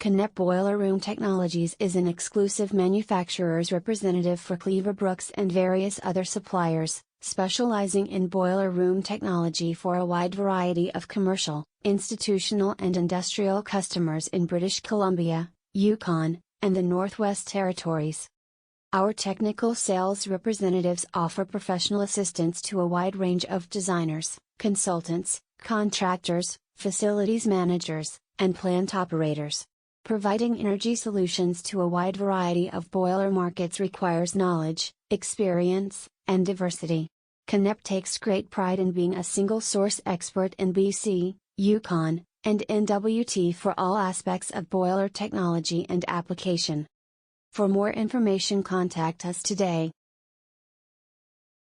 Connect Boiler Room Technologies is an exclusive manufacturer's representative for Cleaver Brooks and various other suppliers, specializing in boiler room technology for a wide variety of commercial, institutional and industrial customers in British Columbia, Yukon, and the Northwest Territories. Our technical sales representatives offer professional assistance to a wide range of designers, consultants, contractors, facilities managers, and plant operators. Providing energy solutions to a wide variety of boiler markets requires knowledge, experience, and diversity. Connect takes great pride in being a single source expert in BC, Yukon, and NWT for all aspects of boiler technology and application. For more information, contact us today.